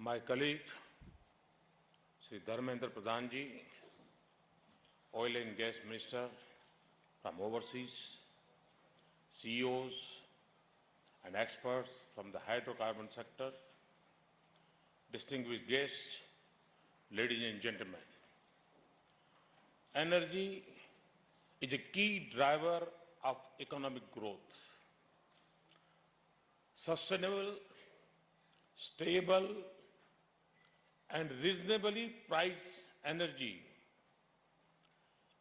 My colleague, Sri Dharmendra Pradhan ji, Oil and Gas Minister from overseas, CEOs and experts from the hydrocarbon sector, distinguished guests, ladies and gentlemen. Energy is a key driver of economic growth. Sustainable, stable, and reasonably priced energy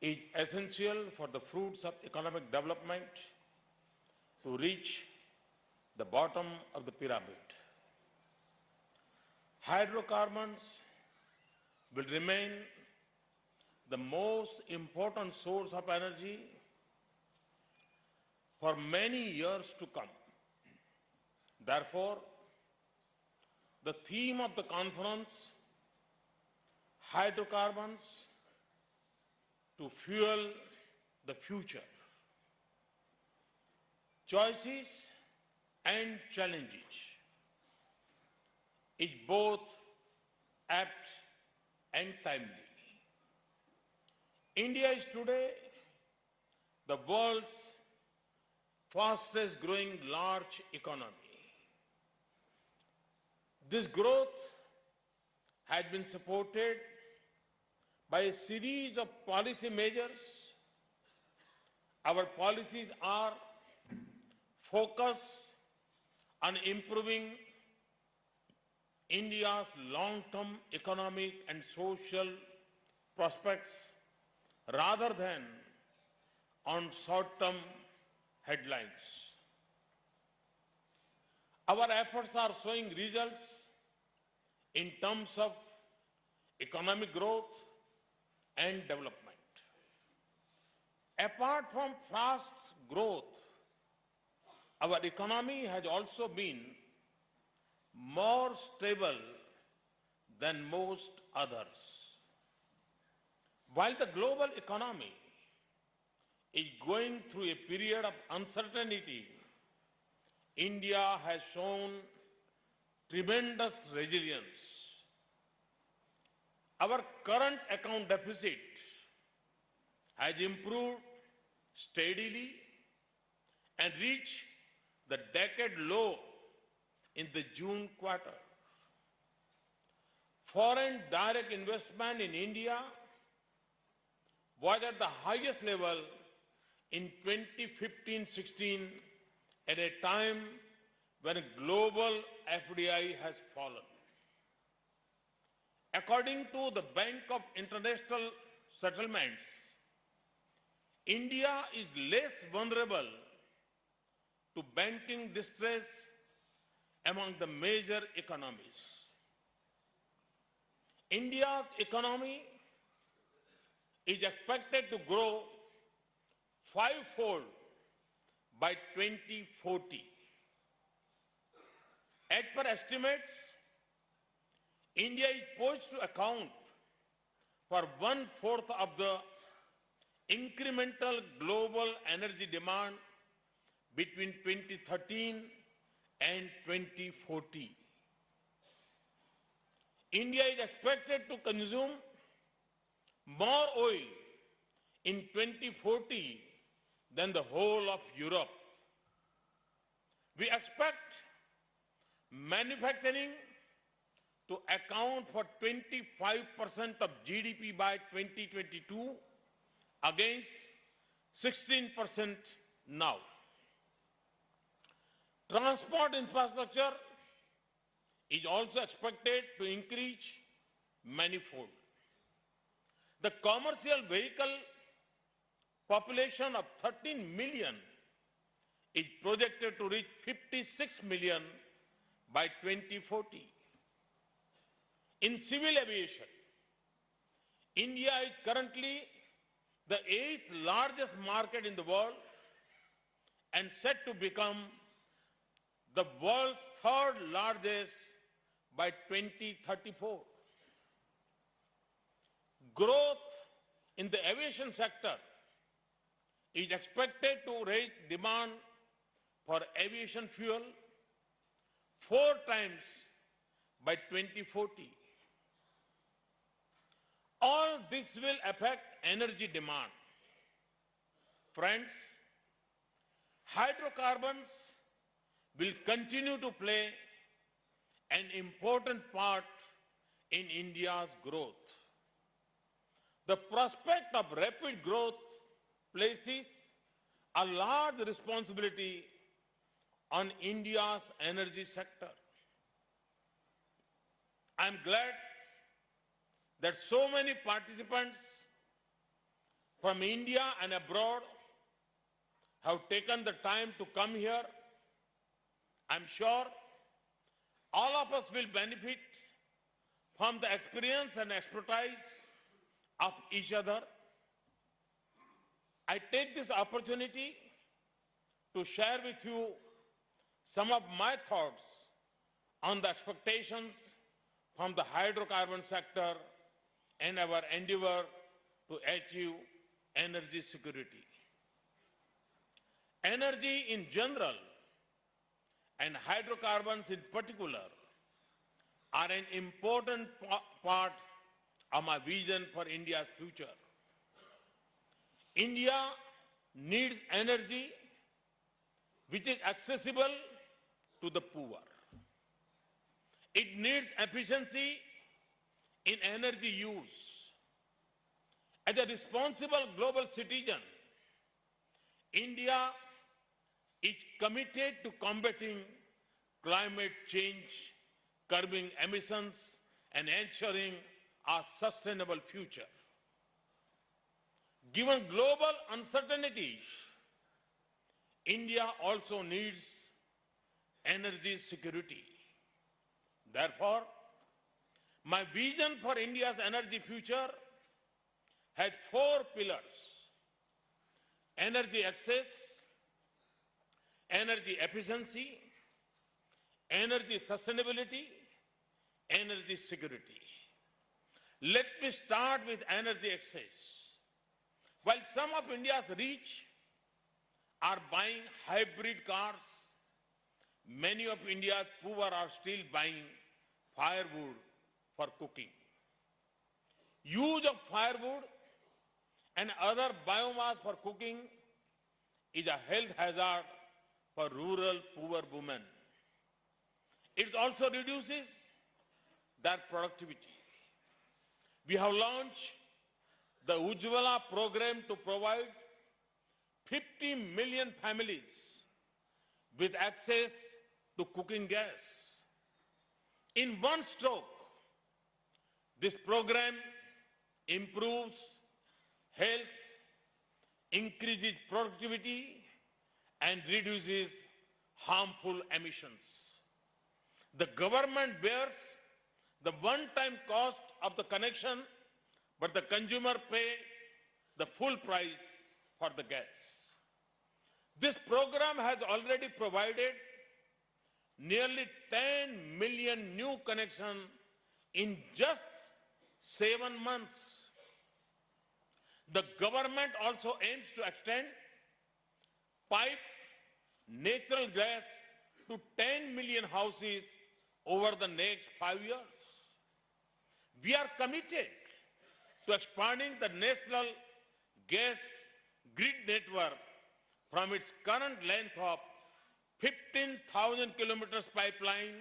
is essential for the fruits of economic development to reach the bottom of the pyramid. Hydrocarbons will remain the most important source of energy for many years to come. Therefore, the theme of the conference, Hydrocarbons to Fuel the Future, Choices and Challenges, is both apt and timely. India is today the world's fastest growing large economy. This growth has been supported by a series of policy measures. Our policies are focused on improving India's long-term economic and social prospects rather than on short-term headlines. Our efforts are showing results in terms of economic growth and development. Apart from fast growth, our economy has also been more stable than most others. While the global economy is going through a period of uncertainty, India has shown tremendous resilience. Our current account deficit has improved steadily and reached the decade low in the June quarter. Foreign direct investment in India was at the highest level in 2015-16 at a time when global FDI has fallen. According to the Bank of International Settlements, India is less vulnerable to banking distress among the major economies. India's economy is expected to grow fivefold by 2040. As per estimates, India is poised to account for 1/4 of the incremental global energy demand between 2013 and 2040. India is expected to consume more oil in 2040 than the whole of Europe. We expect manufacturing to account for 25% of GDP by 2022 against 16% now. Transport infrastructure is also expected to increase manifold. The commercial vehicle population of 13 million is projected to reach 56 million by 2040. In civil aviation, India is currently the 8th largest market in the world and set to become the world's 3rd largest by 2034. Growth in the aviation sector is expected to raise demand for aviation fuel 4 times by 2040. All this will affect energy demand. Friends, hydrocarbons will continue to play an important part in India's growth. The prospect of rapid growth places a large responsibility on India's energy sector. I am glad that so many participants from India and abroad have taken the time to come here. I'm sure all of us will benefit from the experience and expertise of each other. I take this opportunity to share with you some of my thoughts on the expectations from the hydrocarbon sector and our endeavor to achieve energy security. Energy in general and hydrocarbons in particular are an important part of my vision for India's future. India needs energy which is accessible to the poor. It needs efficiency in energy use. As a responsible global citizen, India is committed to combating climate change, curbing emissions, and ensuring a sustainable future. Given global uncertainties, India also needs energy security. Therefore, my vision for India's energy future has 4 pillars: energy access, energy efficiency, energy sustainability, energy security. Let me start with energy access. While some of India's rich are buying hybrid cars, many of India's poor are still buying firewood for cooking. Use of firewood and other biomass for cooking is a health hazard for rural poor women. It also reduces their productivity. We have launched the Ujjwala program to provide 50 million families with access to cooking gas. In one stroke, this program improves health, increases productivity, and reduces harmful emissions. The government bears the one-time cost of the connection, but the consumer pays the full price for the gas. This program has already provided nearly 10 million new connections in just 7 months. The government also aims to extend piped natural gas to 10 million houses over the next 5 years. We are committed to expanding the national gas grid network from its current length of 15,000 kilometers pipeline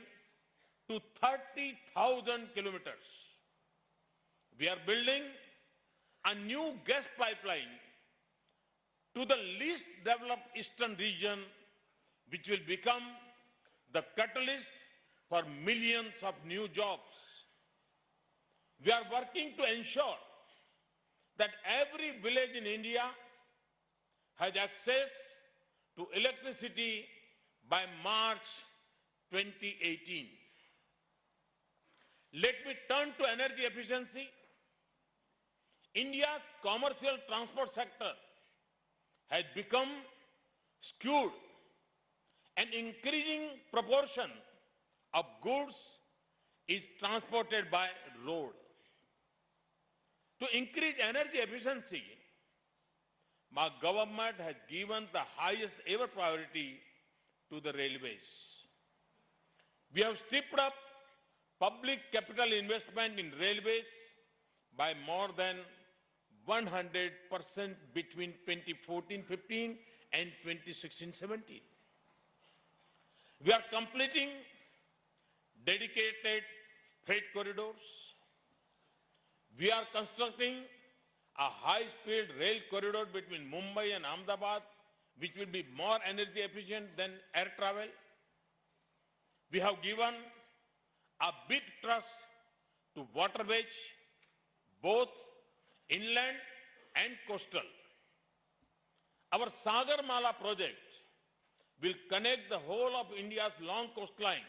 to 30,000 kilometers. We are building a new gas pipeline to the least developed eastern region, which will become the catalyst for millions of new jobs. We are working to ensure that every village in India has access to electricity by March 2018. Let me turn to energy efficiency. India's commercial transport sector has become skewed. An increasing proportion of goods is transported by road. To increase energy efficiency, my government has given the highest ever priority to the railways. We have stepped up public capital investment in railways by more than 100% between 2014-15 and 2016-17. We are completing dedicated freight corridors. We are constructing a high-speed rail corridor between Mumbai and Ahmedabad, which will be more energy efficient than air travel. We have given a big trust to waterways, both inland and coastal. Our Sagarmala project will connect the whole of India's long coastline.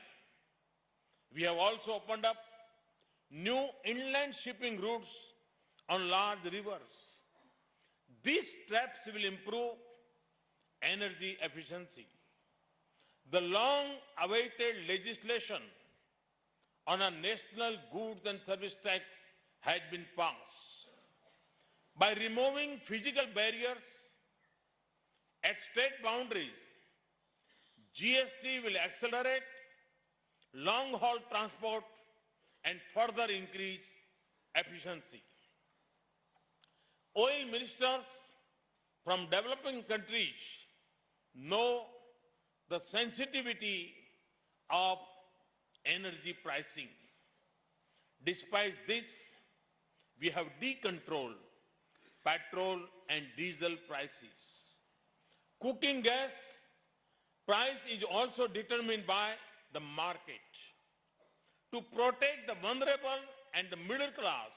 We have also opened up new inland shipping routes on large rivers. These steps will improve energy efficiency. The long-awaited legislation on a national goods and service tax has been passed. By removing physical barriers at state boundaries, GST will accelerate long-haul transport and further increase efficiency. Oil ministers from developing countries know the sensitivity of energy pricing. Despite this, we have decontrolled petrol and diesel prices. Cooking gas price is also determined by the market. To protect the vulnerable and the middle class,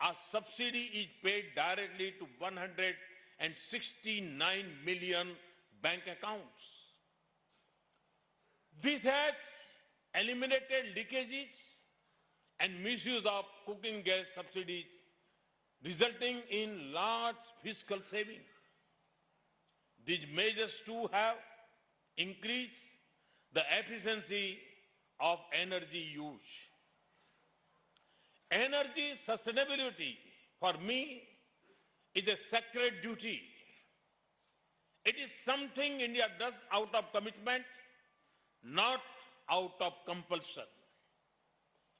a subsidy is paid directly to 169 million bank accounts. This has eliminated leakages and misuse of cooking gas subsidies, resulting in large fiscal saving. These measures too have increased the efficiency of energy use. Energy sustainability, for me, is a sacred duty. It is something India does out of commitment, not out of compulsion.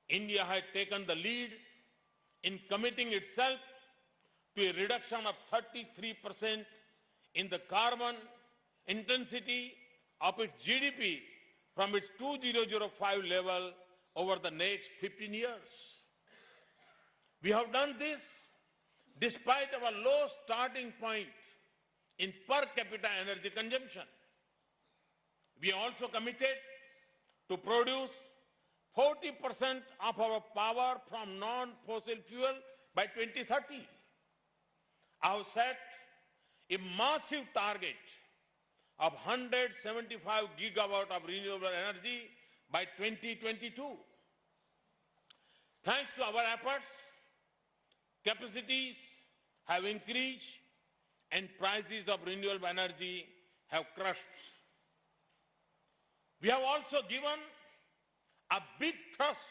India has taken the lead in committing itself to a reduction of 33% in the carbon intensity of its GDP from its 2005 level over the next 15 years. We have done this despite our low starting point in per capita energy consumption. We are also committed to produce 40% of our power from non-fossil fuel by 2030. I have set a massive target of 175 gigawatt of renewable energy by 2022. Thanks to our efforts, capacities have increased and prices of renewable energy have crashed. We have also given a big thrust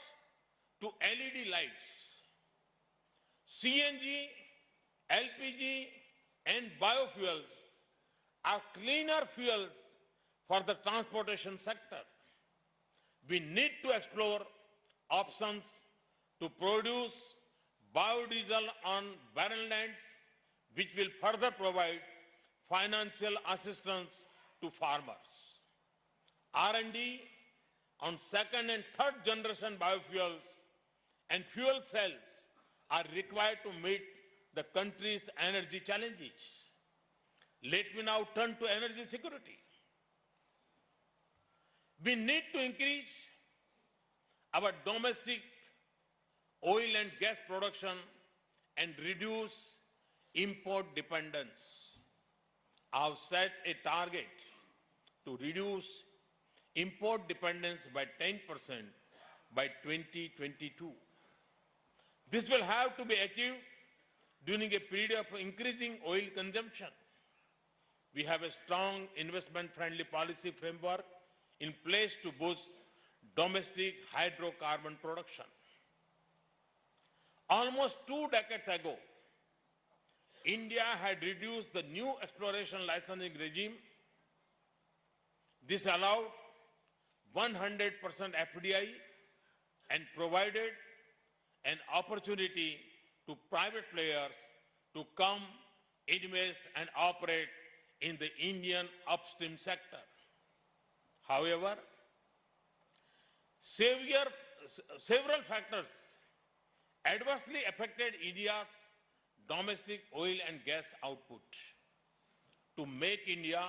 to LED lights. CNG, LPG, and biofuels are cleaner fuels for the transportation sector. We need to explore options to produce biodiesel on barren lands, which will further provide financial assistance to farmers. R&D on second and third generation biofuels and fuel cells are required to meet the country's energy challenges. Let me now turn to energy security. We need to increase our domestic oil and gas production and reduce import dependence. I have set a target to reduce import dependence by 10% by 2022. This will have to be achieved during a period of increasing oil consumption. We have a strong investment-friendly policy framework in place to boost domestic hydrocarbon production. Almost 2 decades ago, India had reduced the new exploration licensing regime. This allowed 100% FDI and provided an opportunity to private players to come, invest and operate in the Indian upstream sector. However, several factors adversely affected India's domestic oil and gas output. To make India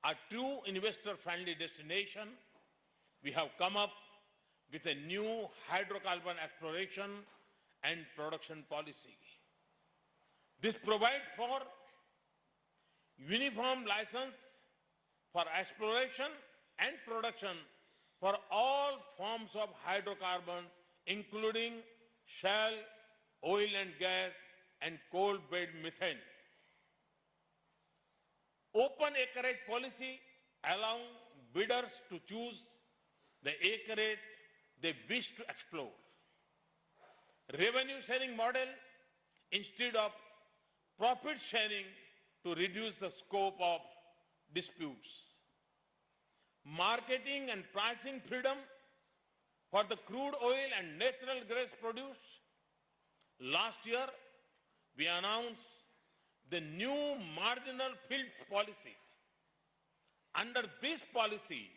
a true investor-friendly destination, we have come up with a new hydrocarbon exploration and production policy. This provides for uniform license for exploration and production for all forms of hydrocarbons, including shale, oil and gas, and coal-bed methane. Open acreage policy allows bidders to choose the acreage they wish to explore. Revenue sharing model instead of profit sharing to reduce the scope of disputes. Marketing and pricing freedom for the crude oil and natural gas produce. Last year, we announced the new marginal field policy. Under this policy,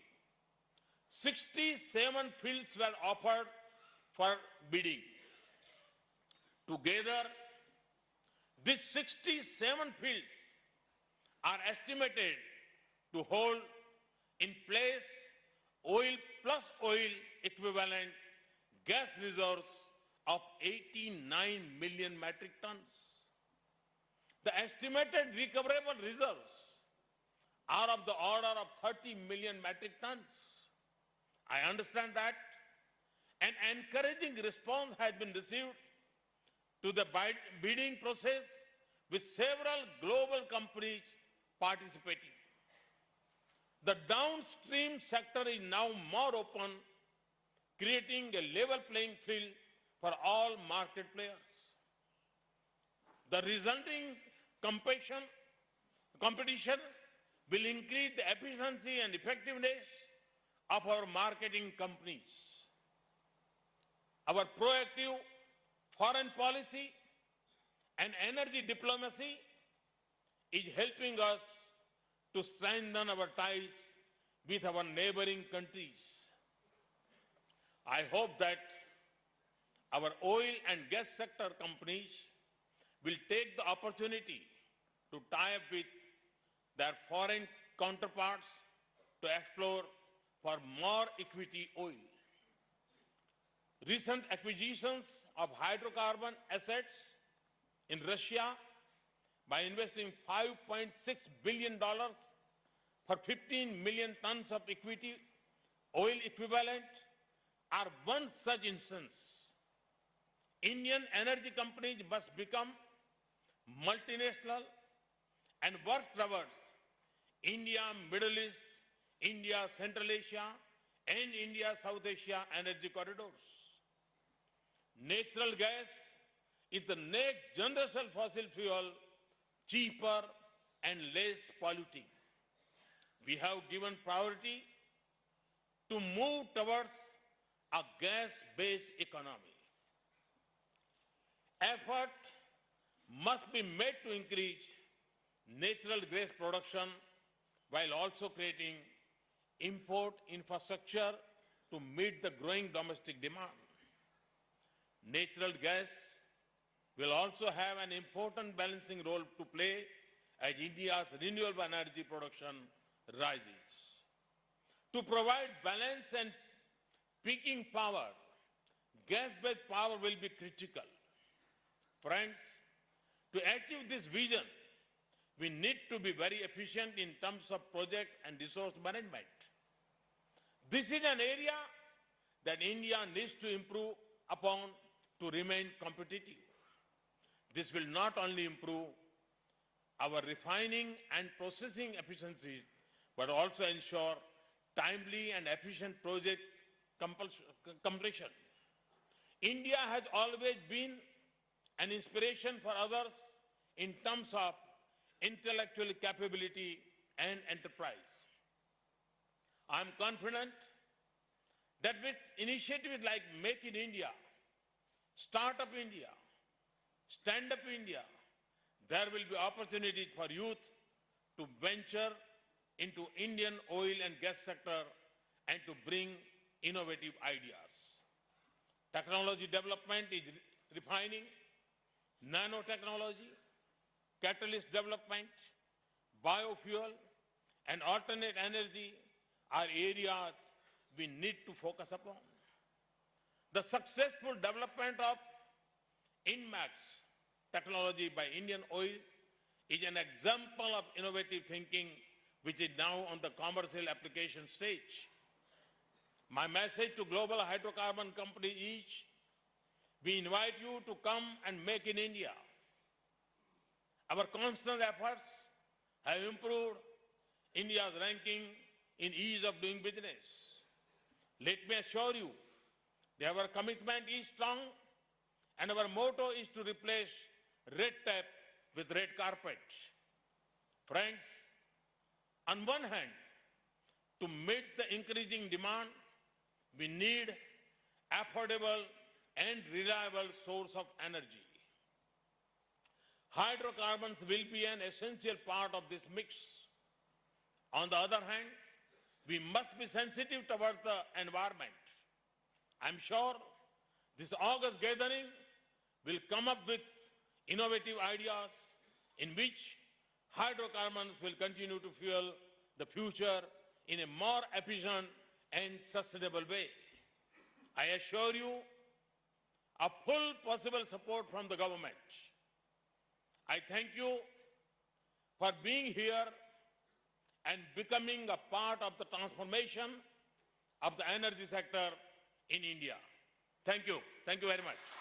67 fields were offered for bidding. Together, these 67 fields are estimated to hold in place oil plus oil equivalent gas reserves of 89 million metric tons. The estimated recoverable reserves are of the order of 30 million metric tons. I understand that an encouraging response has been received to the bidding process with several global companies participating. The downstream sector is now more open, creating a level playing field for all market players. The resulting competition will increase the efficiency and effectiveness of our marketing companies. Our proactive foreign policy and energy diplomacy is helping us to strengthen our ties with our neighboring countries. I hope that our oil and gas sector companies will take the opportunity to tie up with their foreign counterparts to explore for more equity oil. Recent acquisitions of hydrocarbon assets in Russia by investing $5.6 billion for 15 million tons of equity oil equivalent are one such instance. Indian energy companies must become multinational and work towards India, Middle East, India, Central Asia, and India, South Asia energy corridors. Natural gas is the next generation fossil fuel, cheaper and less polluting. We have given priority to move towards a gas-based economy. Effort must be made to increase natural gas production while also creating import infrastructure to meet the growing domestic demand. Natural gas will also have an important balancing role to play as India's renewable energy production rises. To provide balance and peaking power, gas-based power will be critical. Friends, to achieve this vision, we need to be very efficient in terms of projects and resource management. This is an area that India needs to improve upon to remain competitive. This will not only improve our refining and processing efficiencies, but also ensure timely and efficient project completion. India has always been an inspiration for others in terms of intellectual capability and enterprise. I am confident that with initiatives like Make in India, Startup India, Stand Up India, there will be opportunities for youth to venture into Indian oil and gas sector and to bring innovative ideas. Technology development is refining, nanotechnology, catalyst development, biofuel, and alternate energy are areas we need to focus upon. The successful development of INMAX technology by Indian Oil is an example of innovative thinking which is now on the commercial application stage. My message to global hydrocarbon companies is, we invite you to come and make in India. Our constant efforts have improved India's ranking in ease of doing business. Let me assure you that our commitment is strong and our motto is to replace red tape with red carpet. Friends, on one hand, to meet the increasing demand, we need affordable and reliable source of energy. Hydrocarbons will be an essential part of this mix. On the other hand, we must be sensitive towards the environment. I'm sure this August gathering will come up with innovative ideas in which hydrocarbons will continue to fuel the future in a more efficient and sustainable way. I assure you of full possible support from the government. I thank you for being here and becoming a part of the transformation of the energy sector in India. Thank you. Thank you very much.